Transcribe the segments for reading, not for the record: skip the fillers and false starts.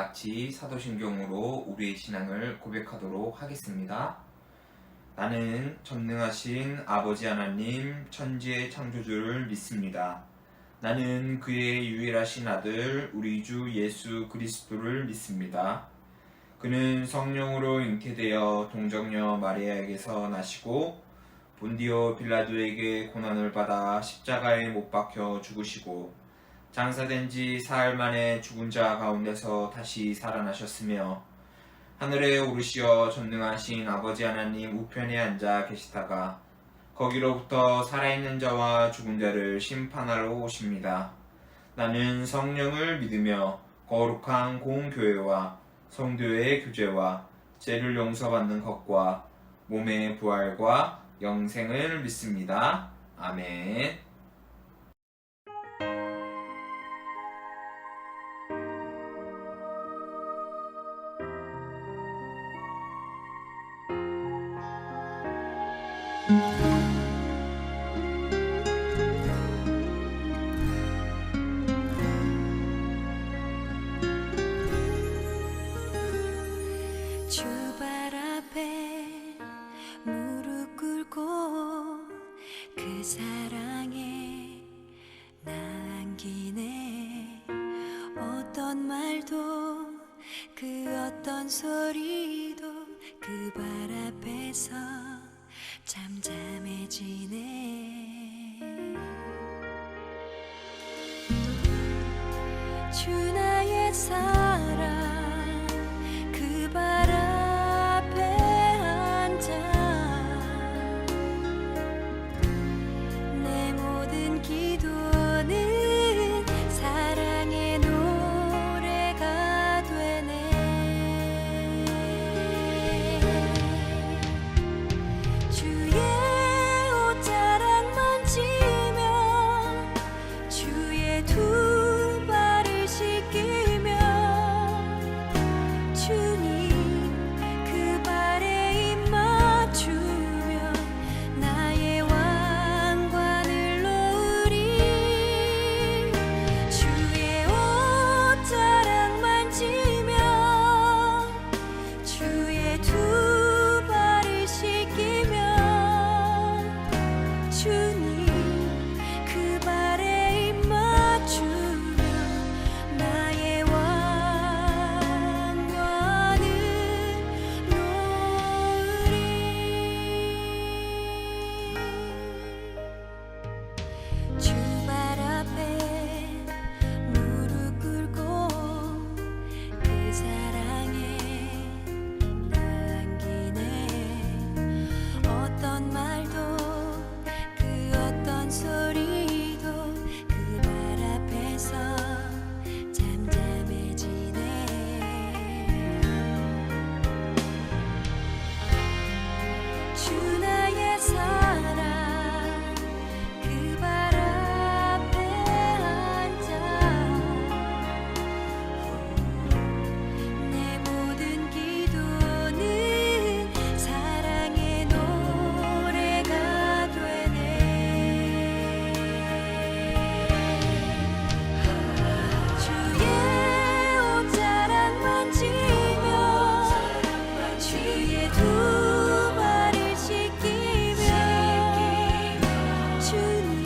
같이 사도신경으로 우리의 신앙을 고백하도록 하겠습니다. 나는 전능하신 아버지 하나님 천지의 창조주를 믿습니다. 나는 그의 유일하신 아들 우리 주 예수 그리스도를 믿습니다. 그는 성령으로 잉태되어 동정녀 마리아에게서 나시고 본디오 빌라도에게 고난을 받아 십자가에 못 박혀 죽으시고 장사된 지 사흘 만에 죽은 자 가운데서 다시 살아나셨으며 하늘에 오르시어 전능하신 아버지 하나님 우편에 앉아 계시다가 거기로부터 살아있는 자와 죽은 자를 심판하러 오십니다. 나는 성령을 믿으며 거룩한 공교회와 성도의 교제와 죄를 용서받는 것과 몸의 부활과 영생을 믿습니다. 아멘. 주 발 앞에 무릎 꿇고 그 사랑에 나 안기네. 어떤 말도 그 어떤 소리도 그 발 앞에서 잠잠해지네. 주 나의 사랑 그 발 앞에 앉아 내 모든 기도는 사랑의 노래가 되네. 주의 옷자락 만지며 주의 두 발을 씻기며 주님 그 발에 입 맞추며 나의 왕관을 놓으리. 주의 옷자락 만지며 주의 두 발을 씻기며 주님 그 발에 입 맞추며 나의 왕관을 놓으리. 주 발 앞에 무릎 꿇고 그 사랑에 나 안기네. 어떤 말도 그 어떤 소리도 그 발 앞에서 잠잠해지네. 주 나의 사랑 그 발 앞에 앉아 내 모든 기도는 사랑의 노래가 되네. 주의 옷자락 만지며 주의 두 발을 씻기며 주님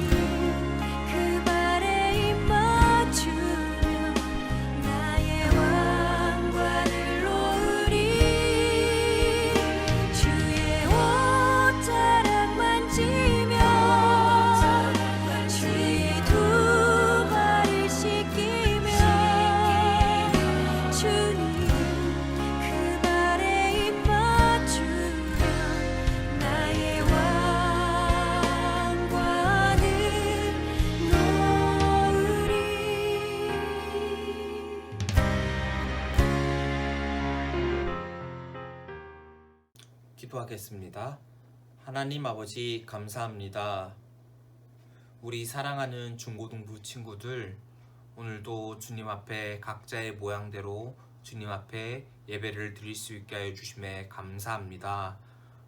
그 발에 입 맞추며 나의 왕관을 놓으리. 주의 옷자락 만지며 주의 두 발을 씻기며 주님 그 발에 입 맞추며 나의 왕관을 놓으리. 기도하겠습니다. 하나님 아버지 감사합니다. 우리 사랑하는 중고등부 친구들, 오늘도 주님 앞에 각자의 모양대로 주님 앞에 예배를 드릴 수 있게 하여 주심에 감사합니다.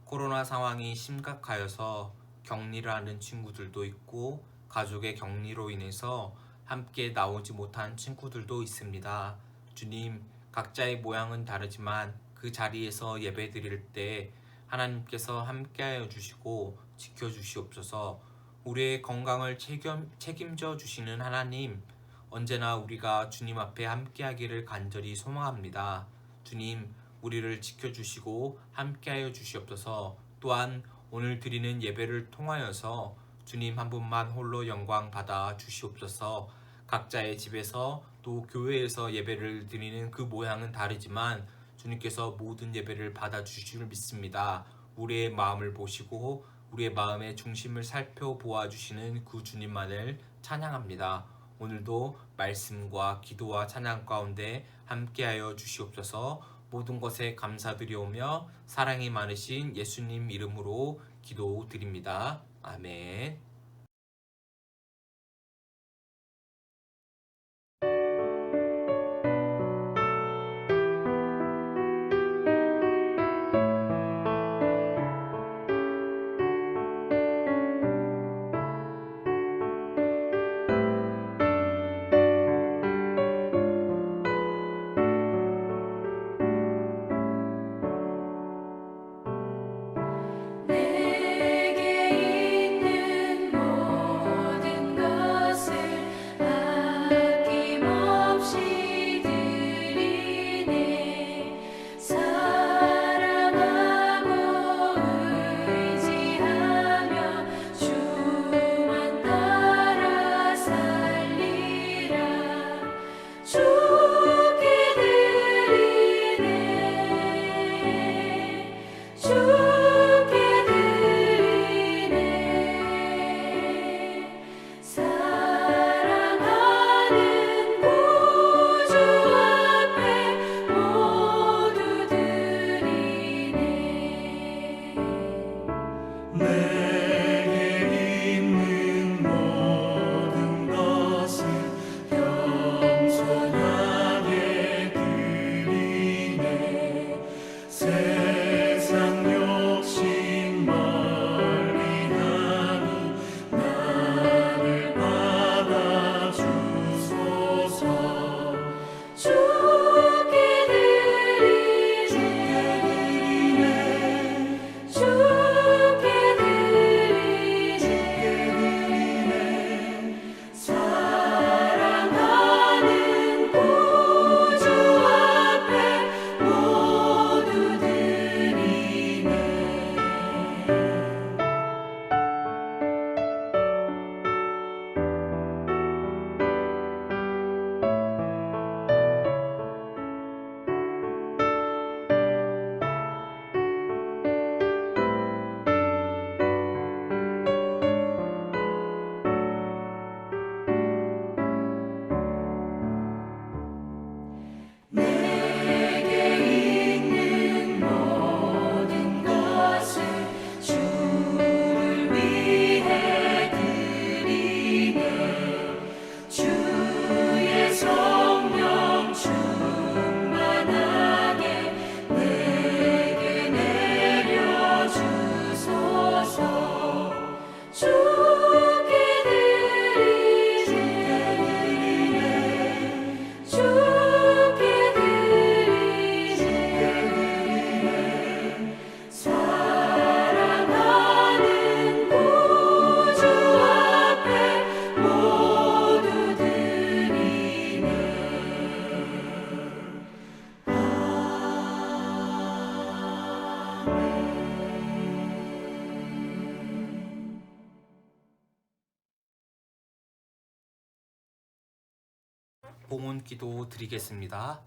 코로나 상황이 심각하여서 격리를 하는 친구들도 있고 가족의 격리로 인해서 함께 나오지 못한 친구들도 있습니다. 주님, 각자의 모양은 다르지만 그 자리에서 예배 드릴 때 하나님께서 함께하여 주시고 지켜주시옵소서. 우리의 건강을 책임져 주시는 하나님, 언제나 우리가 주님 앞에 함께하기를 간절히 소망합니다. 주님, 우리를 지켜주시고 함께하여 주시옵소서. 또한 오늘 드리는 예배를 통하여서 주님 한 분만 홀로 영광 받아 주시옵소서. 각자의 집에서 또 교회에서 예배를 드리는 그 모양은 다르지만 주님께서 모든 예배를 받아 주실 줄 믿습니다. 우리의 마음을 보시고 우리의 마음의 중심을 살펴보아 주시는 그 주님만을 찬양합니다. 오늘도 말씀과 기도와 찬양 가운데 함께하여 주시옵소서. 모든 것에 감사드리오며 사랑이 많으신 예수님 이름으로 기도드립니다. 아멘. 내게 있는 모든 것을 아낌없이 드리네. 사랑하고 의지하며 주만 따라 살리라. 주께 드리네. 주께 드리네. 사랑하는 구주 앞에 모두 드리네. 내게 있는 모든 것을 겸손하게 드리네. 세상 욕심 멀리하니 나를 받아주소서. 주께 드리네. 주께 드리네. 사랑하는 구주 앞에 모두 드리네. 내게 있는 모든 것을 주를 위해 드리네. 주의 성령 충만하게 내게 내려주소서. 주께 드리네. 주께 드리네. 사랑하는 구주 앞에 모두 드리네. 봉헌 기도 드리겠습니다.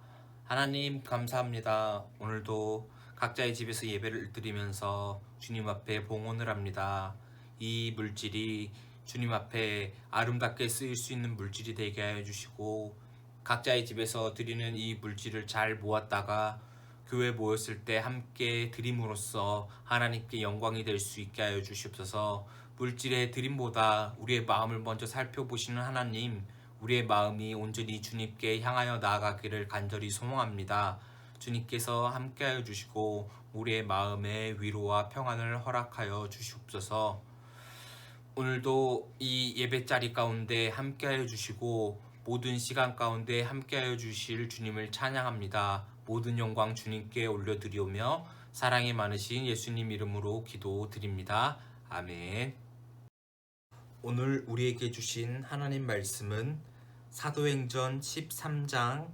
하나님 감사합니다. 오늘도 각자의 집에서 예배를 드리면서 주님 앞에 봉헌을 합니다. 이 물질이 주님 앞에 아름답게 쓰일 수 있는 물질이 되게 하여 주시고 각자의 집에서 드리는 이 물질을 잘 모았다가 교회 모였을 때 함께 드림으로써 하나님께 영광이 될 수 있게 하여 주시옵소서. 물질의 드림보다 우리의 마음을 먼저 살펴보시는 하나님, 우리의 마음이 온전히 주님께 향하여 나아가기를 간절히 소망합니다. 주님께서 함께하여 주시고 우리의 마음에 위로와 평안을 허락하여 주시옵소서. 오늘도 이 예배 자리 가운데 함께하여 주시고 모든 시간 가운데 함께하여 주실 주님을 찬양합니다. 모든 영광 주님께 올려드리오며 사랑이 많으신 예수님 이름으로 기도드립니다. 아멘. 오늘 우리에게 주신 하나님 말씀은 사도행전 13장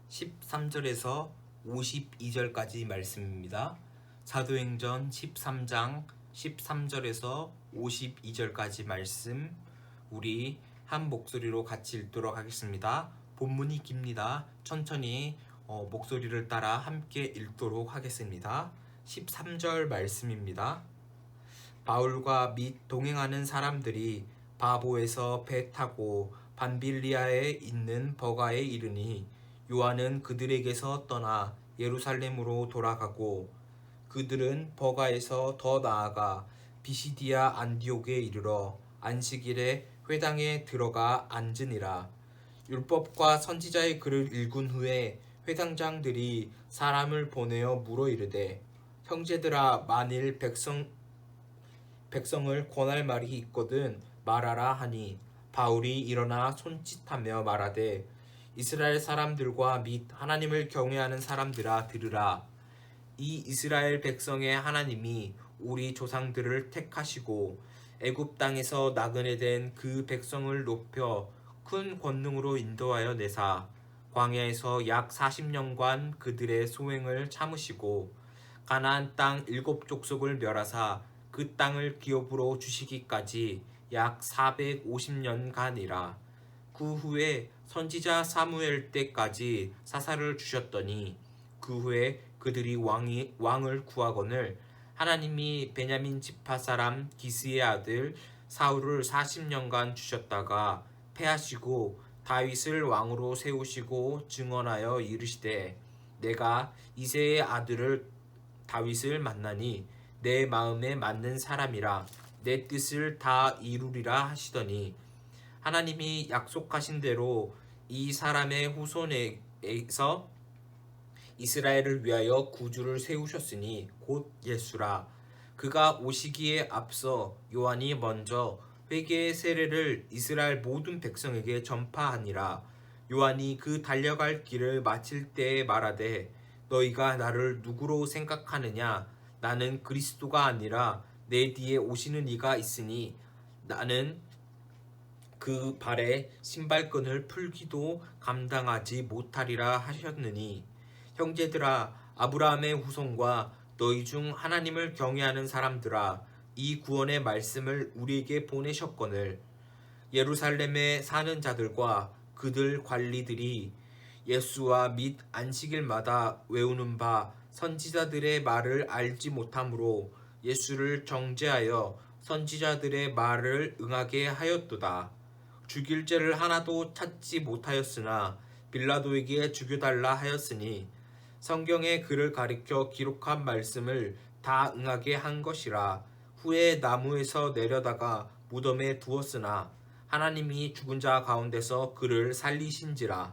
13절에서 52절까지 말씀입니다. 사도행전 13장 13절에서 52절까지 말씀, 우리 한 목소리로 같이 읽도록 하겠습니다. 본문이 깁니다. 천천히 목소리를 따라 함께 읽도록 하겠습니다. 13절 말씀입니다. 바울과 및 동행하는 사람들이 바보에서 배 타고 반빌리아에 있는 버가에 이르니 요한은 그들에게서 떠나 예루살렘으로 돌아가고 그들은 버가에서 더 나아가 비시디아 안디옥에 이르러 안식일에 회당에 들어가 앉으니라. 율법과 선지자의 글을 읽은 후에 회당장들이 사람을 보내어 물어 이르되 형제들아, 만일 백성을 권할 말이 있거든 말하라 하니 바울이 일어나 손짓하며 말하되 이스라엘 사람들과 및 하나님을 경외하는 사람들아, 들으라. 이 이스라엘 백성의 하나님이 우리 조상들을 택하시고 애굽 땅에서 나그네 된 그 백성을 높여 큰 권능으로 인도하여 내사 광야에서 약 40년간 그들의 소행을 참으시고 가나안 땅 7족속을 멸하사 그 땅을 기업으로 주시기까지 약 450년간이라. 그 후에 선지자 사무엘 때까지 사사를 주셨더니 그 후에 그들이 왕을 구하거늘 하나님이 베냐민 지파 사람 기스의 아들 사울을 40년간 주셨다가 패하시고 다윗을 왕으로 세우시고 증언하여 이르시되 내가 이새의 아들을 다윗을 만나니 내 마음에 맞는 사람이라 내 뜻을 다 이루리라 하시더니 하나님이 약속하신 대로 이 사람의 후손에서 이스라엘을 위하여 구주를 세우셨으니 곧 예수라. 그가 오시기에 앞서 요한이 먼저 회개의 세례를 이스라엘 모든 백성에게 전파하니라. 요한이 그 달려갈 길을 마칠 때에 말하되 너희가 나를 누구로 생각하느냐? 나는 그리스도가 아니라 내 뒤에 오시는 이가 있으니 나는 그 발에 신발끈을 풀기도 감당하지 못하리라 하셨느니 형제들아, 아브라함의 후손과 너희 중 하나님을 경외하는 사람들아, 이 구원의 말씀을 우리에게 보내셨거늘 예루살렘에 사는 자들과 그들 관리들이 예수와 및 안식일마다 외우는 바 선지자들의 말을 알지 못하므로 예수를 정죄하여 선지자들의 말을 응하게 하였도다. 죽일 죄를 하나도 찾지 못하였으나 빌라도에게 죽여달라 하였으니 성경의 글을 가리켜 기록한 말씀을 다 응하게 한 것이라. 후에 나무에서 내려다가 무덤에 두었으나 하나님이 죽은 자 가운데서 그를 살리신지라.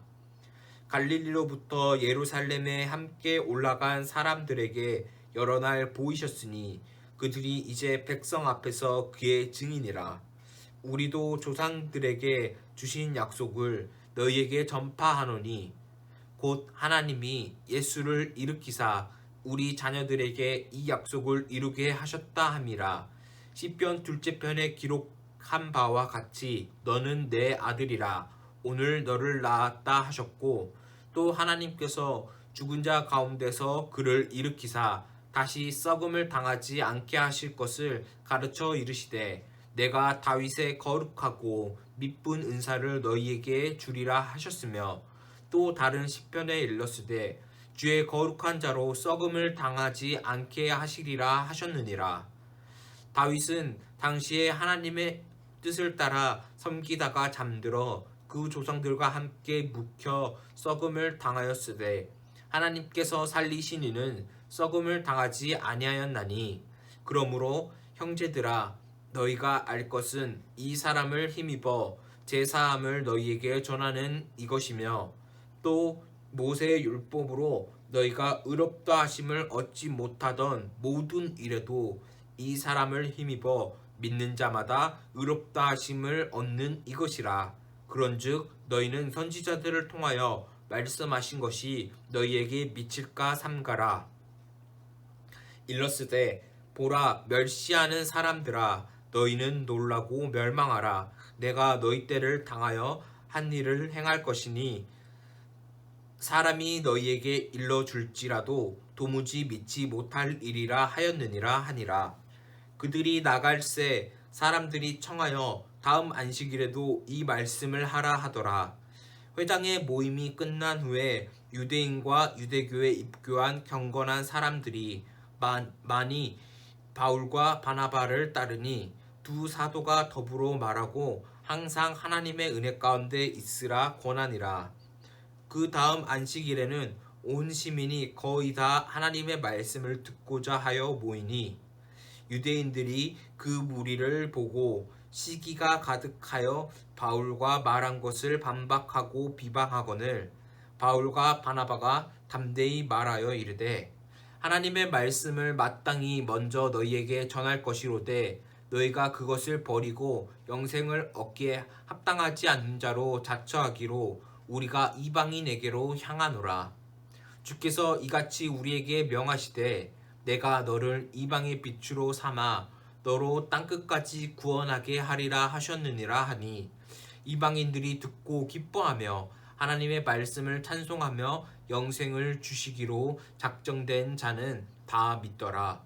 갈릴리로부터 예루살렘에 함께 올라간 사람들에게 여러 날 보이셨으니 그들이 이제 백성 앞에서 그의 증인이라. 우리도 조상들에게 주신 약속을 너희에게 전파하노니 곧 하나님이 예수를 일으키사 우리 자녀들에게 이 약속을 이루게 하셨다 함이라. 시편 둘째 편에 기록한 바와 같이 너는 내 아들이라 오늘 너를 낳았다 하셨고 또 하나님께서 죽은 자 가운데서 그를 일으키사 다시 썩음을 당하지 않게 하실 것을 가르쳐 이르시되 내가 다윗의 거룩하고 미쁜 은사를 너희에게 주리라 하셨으며 또 다른 시편에 일렀으되 주의 거룩한 자로 썩음을 당하지 않게 하시리라 하셨느니라. 다윗은 당시에 하나님의 뜻을 따라 섬기다가 잠들어 그 조상들과 함께 묵혀 썩음을 당하였으되 하나님께서 살리신 이는 썩음을 당하지 아니하였나니 그러므로 형제들아 너희가 알 것은 이 사람을 힘입어 제사함을 너희에게 전하는 이것이며 또 모세의 율법으로 너희가 의롭다 하심을 얻지 못하던 모든 일에도 이 사람을 힘입어 믿는 자마다 의롭다 하심을 얻는 이것이라. 그런즉 너희는 선지자들을 통하여 말씀하신 것이 너희에게 미칠까 삼가라. 일렀으되 보라, 멸시하는 사람들아, 너희는 놀라고 멸망하라. 내가 너희 때를 당하여 한 일을 행할 것이니 사람이 너희에게 일러줄지라도 도무지 믿지 못할 일이라 하였느니라 하니라. 그들이 나갈새 사람들이 청하여 다음 안식일에도 이 말씀을 하라 하더라. 회당의 모임이 끝난 후에 유대인과 유대교에 입교한 경건한 사람들이 많이 바울과 바나바를 따르니 두 사도가 더불어 말하고 항상 하나님의 은혜 가운데 있으라 권하니라. 그 다음 안식일에는 온 시민이 거의 다 하나님의 말씀을 듣고자 하여 모이니 유대인들이 그 무리를 보고 시기가 가득하여 바울과 말한 것을 반박하고 비방하거늘 바울과 바나바가 담대히 말하여 이르되 하나님의 말씀을 마땅히 먼저 너희에게 전할 것이로되 너희가 그것을 버리고 영생을 얻기에 합당하지 않는 자로 자처하기로 우리가 이방인에게로 향하노라. 주께서 이같이 우리에게 명하시되 내가 너를 이방의 빛으로 삼아 너로 땅끝까지 구원하게 하리라 하셨느니라 하니 이방인들이 듣고 기뻐하며 하나님의 말씀을 찬송하며 영생을 주시기로 작정된 자는 다 믿더라.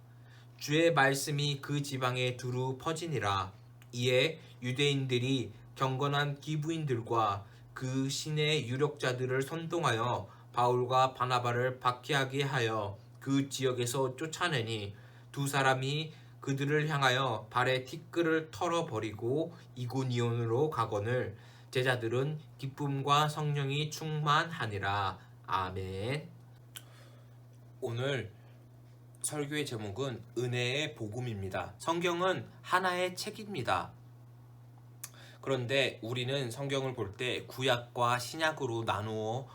주의 말씀이 그 지방에 두루 퍼지니라. 이에 유대인들이 경건한 기부인들과 그 신의 유력자들을 선동하여 바울과 바나바를 박해하게 하여 그 지역에서 쫓아내니 두 사람이 그들을 향하여 발에 티끌을 털어버리고 이고니온으로 가거늘 제자들은 기쁨과 성령이 충만하니라. 아멘. 오늘 설교의 제목은 은혜의 복음입니다. 성경은 하나의 책입니다. 그런데 우리는 성경을 볼 때 구약과 신약으로 나누어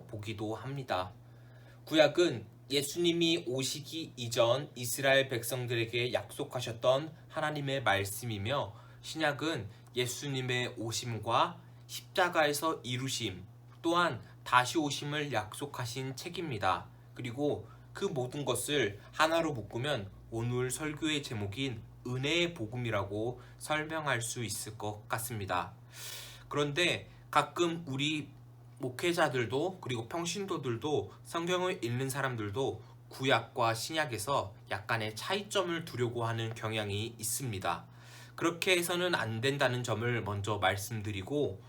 보기도 합니다. 구약은 예수님이 오시기 이전 이스라엘 백성들에게 약속하셨던 하나님의 말씀이며 신약은 예수님의 오심과 십자가에서 이루심 또한 다시 오심을 약속하신 책입니다. 그리고 그 모든 것을 하나로 묶으면 오늘 설교의 제목인 은혜의 복음이라고 설명할 수 있을 것 같습니다. 그런데 가끔 우리 목회자들도 그리고 평신도들도 성경을 읽는 사람들도 구약과 신약에서 약간의 차이점을 두려고 하는 경향이 있습니다. 그렇게 해서는 안 된다는 점을 먼저 말씀드리고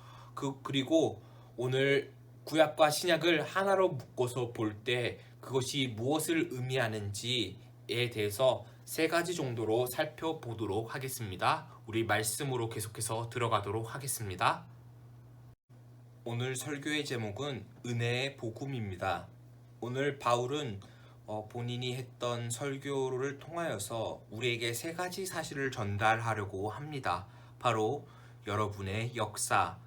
그리고 오늘 구약과 신약을 하나로 묶어서 볼 때 그것이 무엇을 의미하는지에 대해서 3가지 정도로 살펴보도록 하겠습니다. 우리 말씀으로 계속해서 들어가도록 하겠습니다. 오늘 설교의 제목은 은혜의 복음입니다. 오늘 바울은 본인이 했던 설교를 통하여서 우리에게 3가지 사실을 전달하려고 합니다. 바로 여러분의 역사,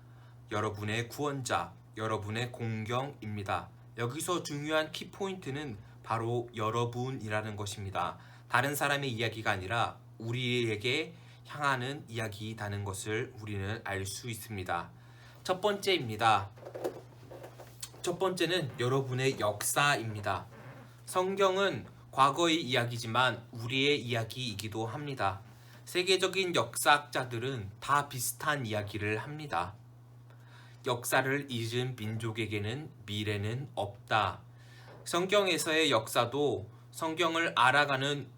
여러분의 구원자, 여러분의 공경입니다. 여기서 중요한 키포인트는 바로 여러분이라는 것입니다. 다른 사람의 이야기가 아니라 우리에게 향하는 이야기라는 것을 우리는 알 수 있습니다. 첫 번째입니다. 첫 번째는 여러분의 역사입니다. 성경은 과거의 이야기지만 우리의 이야기이기도 합니다. 세계적인 역사학자들은 다 비슷한 이야기를 합니다. 역사를 잊은 민족에게는 미래는 없다. 성경에서의 역사도 성경을 알아가는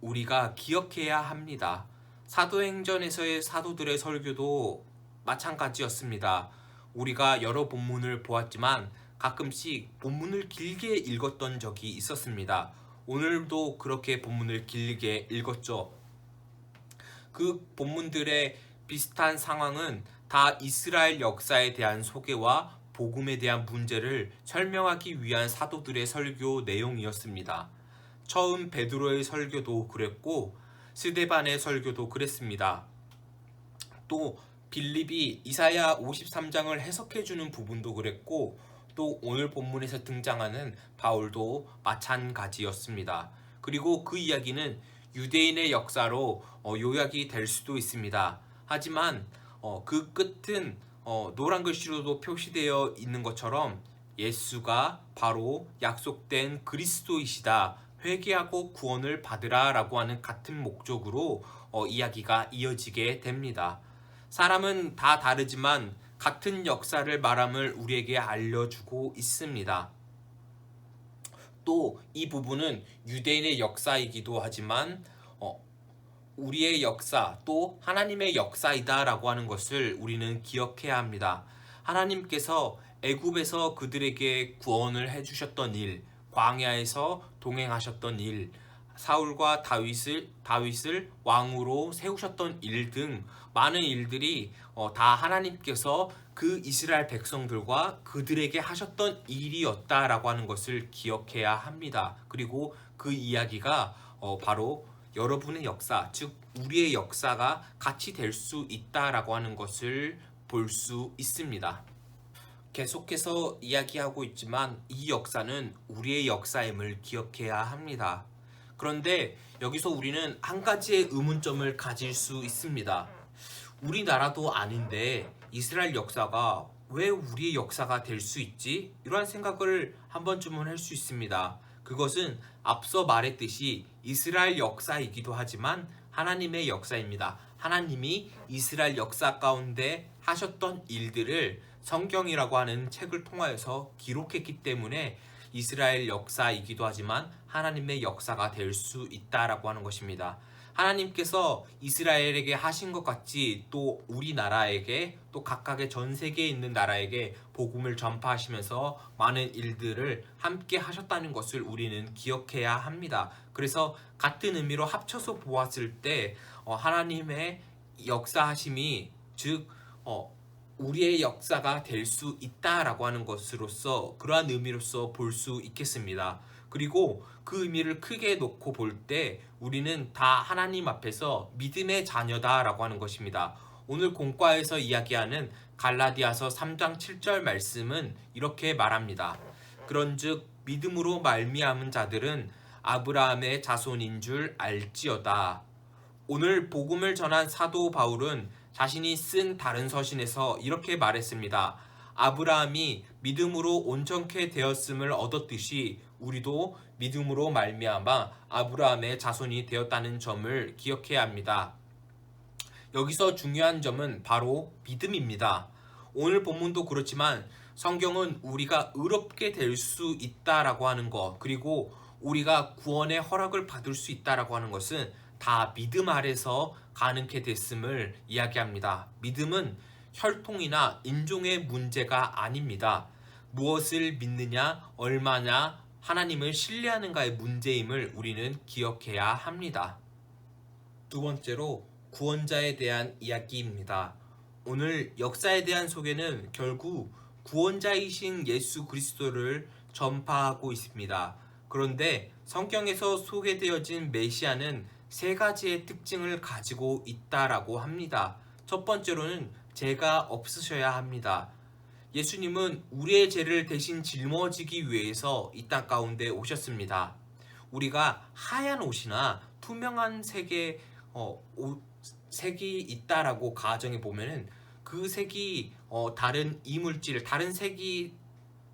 우리가 기억해야 합니다. 사도행전에서의 사도들의 설교도 마찬가지였습니다. 우리가 여러 본문을 보았지만 가끔씩 본문을 길게 읽었던 적이 있었습니다. 오늘도 그렇게 본문을 길게 읽었죠. 그 본문들의 비슷한 상황은 다 이스라엘 역사에 대한 소개와 복음에 대한 문제를 설명하기 위한 사도들의 설교 내용이었습니다. 처음 베드로의 설교도 그랬고 스데반의 설교도 그랬습니다. 또 빌립이 이사야 53장을 해석해주는 부분도 그랬고 또 오늘 본문에서 등장하는 바울도 마찬가지였습니다. 그리고 그 이야기는 유대인의 역사로 요약이 될 수도 있습니다. 하지만 그 끝은 노란 글씨로도 표시되어 있는 것처럼 예수가 바로 약속된 그리스도이시다, 회개하고 구원을 받으라 라고 하는 같은 목적으로 이야기가 이어지게 됩니다. 사람은 다 다르지만 같은 역사를 말함을 우리에게 알려주고 있습니다. 또 이 부분은 유대인의 역사이기도 하지만 우리의 역사, 또 하나님의 역사이다 라고 하는 것을 우리는 기억해야 합니다. 하나님께서 애굽에서 그들에게 구원을 해주셨던 일, 광야에서 동행하셨던 일, 사울과 다윗을 왕으로 세우셨던 일 등 많은 일들이 다 하나님께서 그 이스라엘 백성들과 그들에게 하셨던 일이었다라고 하는 것을 기억해야 합니다. 그리고 그 이야기가 바로 여러분의 역사, 즉 우리의 역사가 같이 될 수 있다라고 하는 것을 볼 수 있습니다. 계속해서 이야기하고 있지만 이 역사는 우리의 역사임을 기억해야 합니다. 그런데 여기서 우리는 한 가지의 의문점을 가질 수 있습니다. 우리나라도 아닌데 이스라엘 역사가 왜 우리의 역사가 될 수 있지? 이러한 생각을 한 번쯤은 할 수 있습니다. 그것은 앞서 말했듯이 이스라엘 역사이기도 하지만 하나님의 역사입니다. 하나님이 이스라엘 역사 가운데 하셨던 일들을 성경이라고 하는 책을 통하여서 기록했기 때문에 이스라엘 역사이기도 하지만 하나님의 역사가 될 수 있다라고 하는 것입니다. 하나님께서 이스라엘에게 하신 것 같이 또 우리나라에게, 또 각각의 전 세계에 있는 나라에게 복음을 전파하시면서 많은 일들을 함께 하셨다는 것을 우리는 기억해야 합니다. 그래서 같은 의미로 합쳐서 보았을 때 하나님의 역사하심이, 즉 우리의 역사가 될 수 있다라고 하는 것으로서, 그러한 의미로서 볼 수 있겠습니다. 그리고 그 의미를 크게 놓고 볼 때 우리는 다 하나님 앞에서 믿음의 자녀다라고 하는 것입니다. 오늘 공과에서 이야기하는 갈라디아서 3장 7절 말씀은 이렇게 말합니다. 그런즉 믿음으로 말미암은 자들은 아브라함의 자손인 줄 알지어다. 오늘 복음을 전한 사도 바울은 자신이 쓴 다른 서신에서 이렇게 말했습니다. 아브라함이 믿음으로 온전케 되었음을 얻었듯이 우리도 믿음으로 말미암아 아브라함의 자손이 되었다는 점을 기억해야 합니다. 여기서 중요한 점은 바로 믿음입니다. 오늘 본문도 그렇지만 성경은 우리가 의롭게 될 수 있다라고 하는 것, 그리고 우리가 구원의 허락을 받을 수 있다라고 하는 것은 다 믿음 아래서 가능케 됐음을 이야기합니다. 믿음은 혈통이나 인종의 문제가 아닙니다. 무엇을 믿느냐, 얼마냐, 하나님을 신뢰하는가의 문제임을 우리는 기억해야 합니다. 두 번째로 구원자에 대한 이야기입니다. 오늘 역사에 대한 소개는 결국 구원자이신 예수 그리스도를 전파하고 있습니다. 그런데 성경에서 소개되어진 메시아는 세 가지의 특징을 가지고 있다라고 합니다. 첫 번째로는 죄가 없으셔야 합니다. 예수님은 우리의 죄를 대신 짊어지기 위해서 이 땅 가운데 오셨습니다. 우리가 하얀 옷이나 투명한 색의 색이 있다라고 가정해 보면은 그 색이 다른 이물질, 다른 색이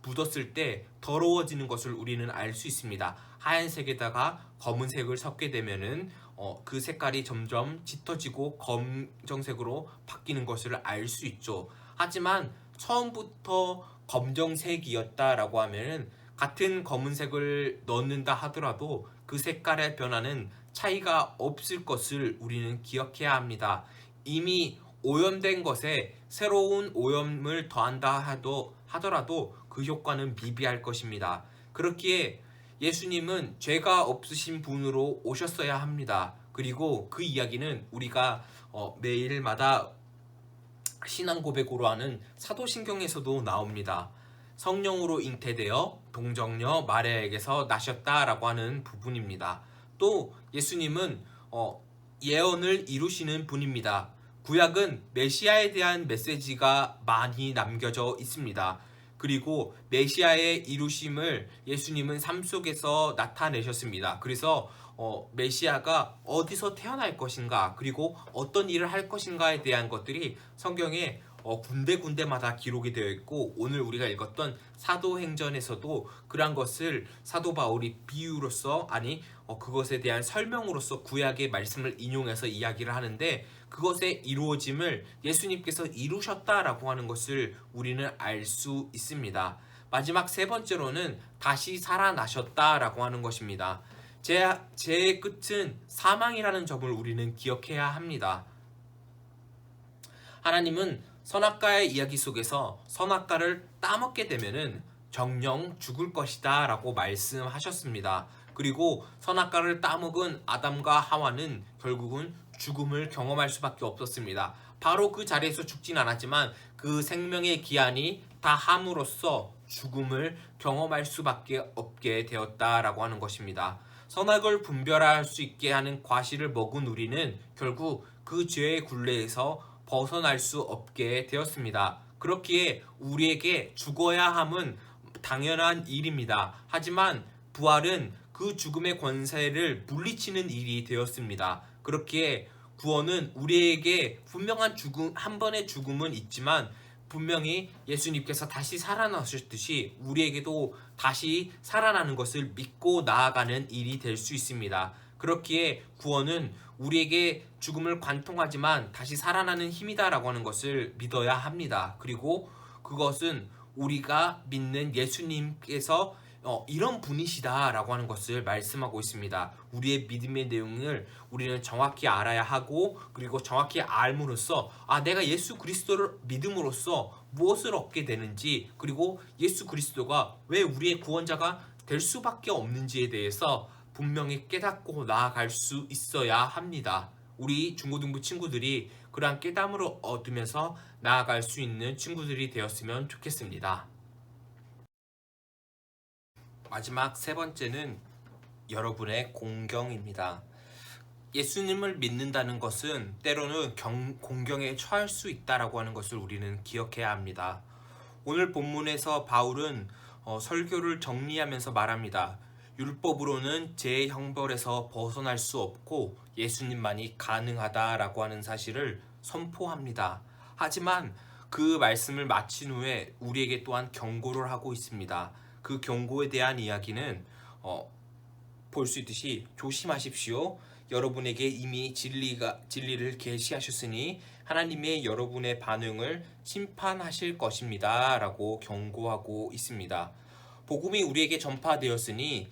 묻었을 때 더러워지는 것을 우리는 알 수 있습니다. 하얀색에다가 검은색을 섞게 되면은 그 색깔이 점점 짙어지고 검정색으로 바뀌는 것을 알 수 있죠. 하지만 처음부터 검정색이었다라고 하면은 같은 검은색을 넣는다 하더라도 그 색깔의 변화는 차이가 없을 것을 우리는 기억해야 합니다. 이미 오염된 것에 새로운 오염을 더한다 하더라도 그 효과는 미비할 것입니다. 그렇기에 예수님은 죄가 없으신 분으로 오셨어야 합니다. 그리고 그 이야기는 우리가 매일마다 신앙 고백으로 하는 사도신경에서도 나옵니다. 성령으로 잉태되어 동정녀 마리아에게서 나셨다라고 하는 부분입니다. 또 예수님은 예언을 이루시는 분입니다. 구약은 메시아에 대한 메시지가 많이 남겨져 있습니다. 그리고 메시아의 이루심을 예수님은 삶 속에서 나타내셨습니다. 그래서 메시아가 어디서 태어날 것인가, 그리고 어떤 일을 할 것인가에 대한 것들이 성경에 군데군데마다 기록이 되어 있고 오늘 우리가 읽었던 사도행전에서도 그러한 것을 사도 바울이 비유로서 그것에 대한 설명으로서 구약의 말씀을 인용해서 이야기를 하는데 그것의 이루어짐을 예수님께서 이루셨다라고 하는 것을 우리는 알 수 있습니다. 마지막 세 번째로는 다시 살아나셨다라고 하는 것입니다. 제 끝은 사망이라는 점을 우리는 기억해야 합니다. 하나님은 선악과의 이야기 속에서 선악과를 따먹게 되면은 정령 죽을 것이다 라고 말씀하셨습니다. 그리고 선악과를 따먹은 아담과 하와는 결국은 죽음을 경험할 수밖에 없었습니다. 바로 그 자리에서 죽진 않았지만 그 생명의 기한이 다 함으로써 죽음을 경험할 수밖에 없게 되었다라고 하는 것입니다. 선악을 분별할 수 있게 하는 과실을 먹은 우리는 결국 그 죄의 굴레에서 벗어날 수 없게 되었습니다. 그렇기에 우리에게 죽어야 함은 당연한 일입니다. 하지만 부활은 그 죽음의 권세를 물리치는 일이 되었습니다. 그렇기에 구원은 우리에게 분명한 죽음, 한 번의 죽음은 있지만 분명히 예수님께서 다시 살아나셨듯이 우리에게도 다시 살아나는 것을 믿고 나아가는 일이 될 수 있습니다. 그렇기에 구원은 우리에게 죽음을 관통하지만 다시 살아나는 힘이다라고 하는 것을 믿어야 합니다. 그리고 그것은 우리가 믿는 예수님께서 이런 분이시다라고 하는 것을 말씀하고 있습니다. 우리의 믿음의 내용을 우리는 정확히 알아야 하고 그리고 정확히 알므로써 내가 예수 그리스도를 믿음으로써 무엇을 얻게 되는지 그리고 예수 그리스도가 왜 우리의 구원자가 될 수밖에 없는지에 대해서 분명히 깨닫고 나아갈 수 있어야 합니다. 우리 중고등부 친구들이 그러한 깨달음을 얻으면서 나아갈 수 있는 친구들이 되었으면 좋겠습니다. 마지막 세 번째는 여러분의 공경입니다. 예수님을 믿는다는 것은 때로는 공경에 처할 수 있다라고 하는 것을 우리는 기억해야 합니다. 오늘 본문에서 바울은 설교를 정리하면서 말합니다. 율법으로는 죄의 형벌에서 벗어날 수 없고 예수님만이 가능하다라고 하는 사실을 선포합니다. 하지만 그 말씀을 마친 후에 우리에게 또한 경고를 하고 있습니다. 그 경고에 대한 이야기는 볼 수 있듯이 조심하십시오. 여러분에게 이미 진리를 계시하셨으니 하나님의 여러분의 반응을 심판하실 것입니다. 라고 경고하고 있습니다. 복음이 우리에게 전파되었으니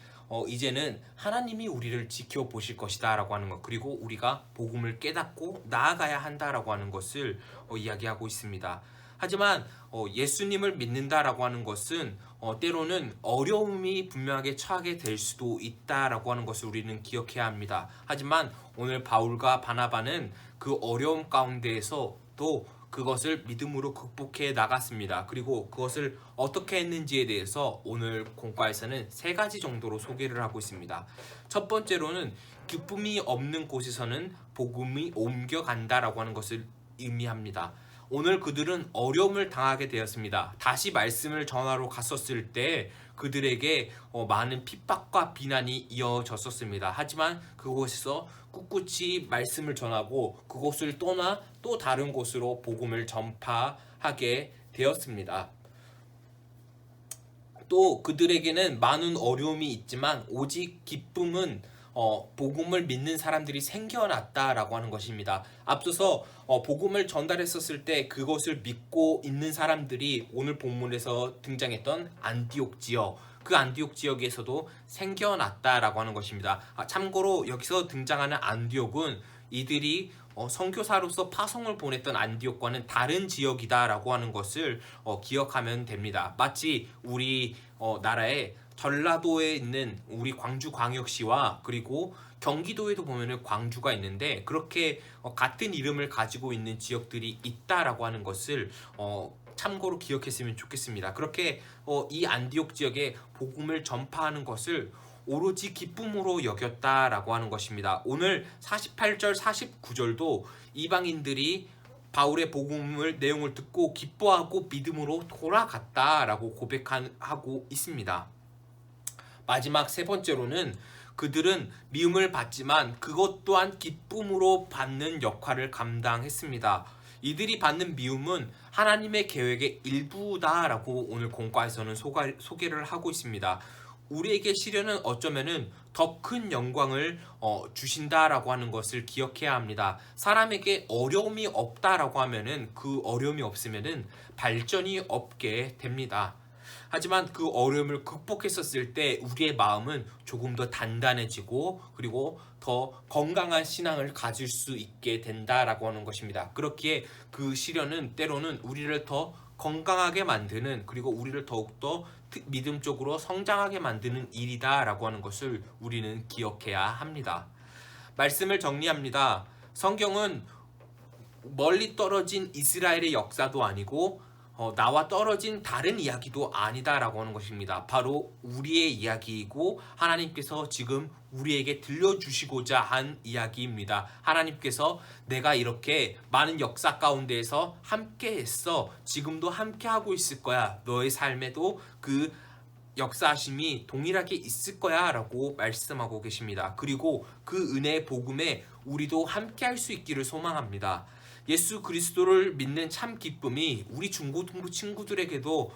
이제는 하나님이 우리를 지켜보실 것이다 라고 하는 것 그리고 우리가 복음을 깨닫고 나아가야 한다라고 하는 것을 이야기하고 있습니다. 하지만 예수님을 믿는다라고 하는 것은 때로는 어려움이 분명하게 처하게 될 수도 있다라고 하는 것을 우리는 기억해야 합니다. 하지만 오늘 바울과 바나바는 그 어려움 가운데에서 또 그것을 믿음으로 극복해 나갔습니다. 그리고 그것을 어떻게 했는지에 대해서 오늘 공과에서는 세 가지 정도로 소개를 하고 있습니다. 첫 번째로는 기쁨이 없는 곳에서는 복음이 옮겨간다라고 하는 것을 의미합니다. 오늘 그들은 어려움을 당하게 되었습니다. 다시 말씀을 전하러 갔었을 때 그들에게 많은 핍박과 비난이 이어졌었습니다. 하지만 그곳에서 꿋꿋이 말씀을 전하고 그곳을 떠나 또 다른 곳으로 복음을 전파하게 되었습니다. 또 그들에게는 많은 어려움이 있지만 오직 기쁨은 복음을 믿는 사람들이 생겨났다라고 하는 것입니다. 앞서서 복음을 전달했었을 때 그것을 믿고 있는 사람들이 오늘 본문에서 등장했던 안디옥 지역, 그 안디옥 지역에서도 생겨났다라고 하는 것입니다. 참고로 여기서 등장하는 안디옥은 이들이 선교사로서 파송을 보냈던 안디옥과는 다른 지역이다라고 하는 것을 기억하면 됩니다. 마치 우리 나라의 전라도에 있는 우리 광주광역시와 그리고 경기도에도 보면은 광주가 있는데 그렇게 같은 이름을 가지고 있는 지역들이 있다라고 하는 것을 참고로 기억했으면 좋겠습니다. 그렇게 이 안디옥 지역에 복음을 전파하는 것을 오로지 기쁨으로 여겼다라고 하는 것입니다. 오늘 48절 49절도 이방인들이 바울의 복음을 내용을 듣고 기뻐하고 믿음으로 돌아갔다라고 고백하고 있습니다. 마지막 세 번째로는 그들은 미움을 받지만 그것 또한 기쁨으로 받는 역할을 감당했습니다. 이들이 받는 미움은 하나님의 계획의 일부다라고 오늘 공과에서는 소개를 하고 있습니다. 우리에게 시련은 어쩌면은 더 큰 영광을 주신다라고 하는 것을 기억해야 합니다. 사람에게 어려움이 없다라고 하면은 그 어려움이 없으면은 발전이 없게 됩니다. 하지만 그 어려움을 극복했었을 때 우리의 마음은 조금 더 단단해지고 그리고 더 건강한 신앙을 가질 수 있게 된다라고 하는 것입니다. 그렇기에 그 시련은 때로는 우리를 더 건강하게 만드는 그리고 우리를 더욱더 믿음적으로 성장하게 만드는 일이다라고 하는 것을 우리는 기억해야 합니다. 말씀을 정리합니다. 성경은 멀리 떨어진 이스라엘의 역사도 아니고 나와 떨어진 다른 이야기도 아니다라고 하는 것입니다. 바로 우리의 이야기이고 하나님께서 지금 우리에게 들려주시고자 한 이야기입니다. 하나님께서 내가 이렇게 많은 역사 가운데에서 함께 했어. 지금도 함께 하고 있을 거야. 너의 삶에도 그 역사하심이 동일하게 있을 거야 라고 말씀하고 계십니다. 그리고 그 은혜의 복음에 우리도 함께 할 수 있기를 소망합니다. 예수 그리스도를 믿는 참 기쁨이 우리 중고등부 친구들에게도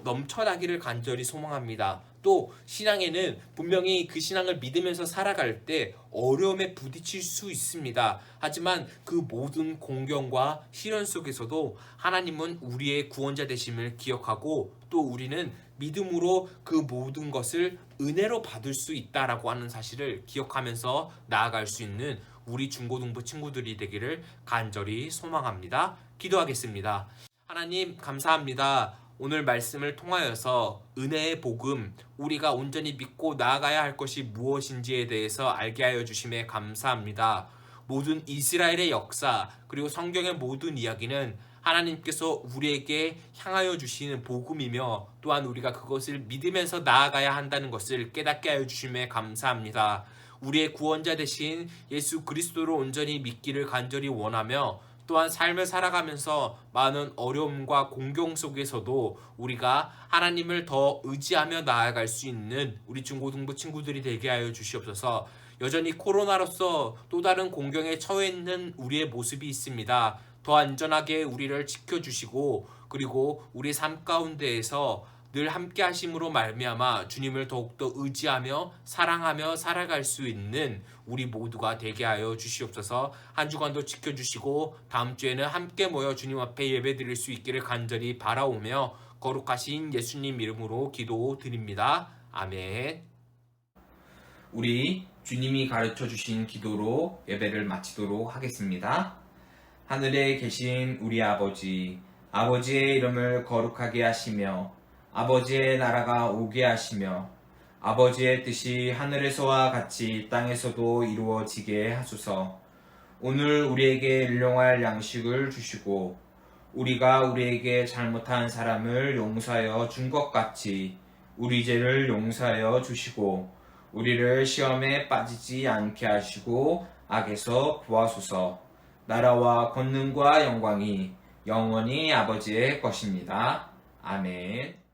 넘쳐나기를 간절히 소망합니다. 또 신앙에는 분명히 그 신앙을 믿으면서 살아갈 때 어려움에 부딪힐 수 있습니다. 하지만 그 모든 공경과 시련 속에서도 하나님은 우리의 구원자 되심을 기억하고 또 우리는 믿음으로 그 모든 것을 은혜로 받을 수 있다라고 하는 사실을 기억하면서 나아갈 수 있는 우리 중고등부 친구들이 되기를 간절히 소망합니다. 기도하겠습니다. 하나님 감사합니다. 오늘 말씀을 통하여서 은혜의 복음, 우리가 온전히 믿고 나아가야 할 것이 무엇인지에 대해서 알게 하여 주심에 감사합니다. 모든 이스라엘의 역사 그리고 성경의 모든 이야기는 하나님께서 우리에게 향하여 주시는 복음이며 또한 우리가 그것을 믿으면서 나아가야 한다는 것을 깨닫게 하여 주심에 감사합니다. 우리의 구원자 되신 예수 그리스도를 온전히 믿기를 간절히 원하며 또한 삶을 살아가면서 많은 어려움과 공경 속에서도 우리가 하나님을 더 의지하며 나아갈 수 있는 우리 중고등부 친구들이 되게 하여 주시옵소서. 여전히 코로나로서 또 다른 공경에 처해 있는 우리의 모습이 있습니다. 더 안전하게 우리를 지켜주시고 그리고 우리 삶 가운데에서 늘 함께 하심으로 말미암아 주님을 더욱더 의지하며 사랑하며 살아갈 수 있는 우리 모두가 되게 하여 주시옵소서. 한 주간도 지켜주시고 다음 주에는 함께 모여 주님 앞에 예배드릴 수 있기를 간절히 바라오며 거룩하신 예수님 이름으로 기도드립니다. 아멘. 우리 주님이 가르쳐 주신 기도로 예배를 마치도록 하겠습니다. 하늘에 계신 우리 아버지, 아버지의 이름을 거룩하게 하시며 아버지의 나라가 오게 하시며 아버지의 뜻이 하늘에서와 같이 땅에서도 이루어지게 하소서. 오늘 우리에게 일용할 양식을 주시고 우리가 우리에게 잘못한 사람을 용서하여 준 것 같이 우리 죄를 용서하여 주시고 우리를 시험에 빠지지 않게 하시고 악에서 구하소서. 나라와 권능과 영광이 영원히 아버지의 것입니다. 아멘.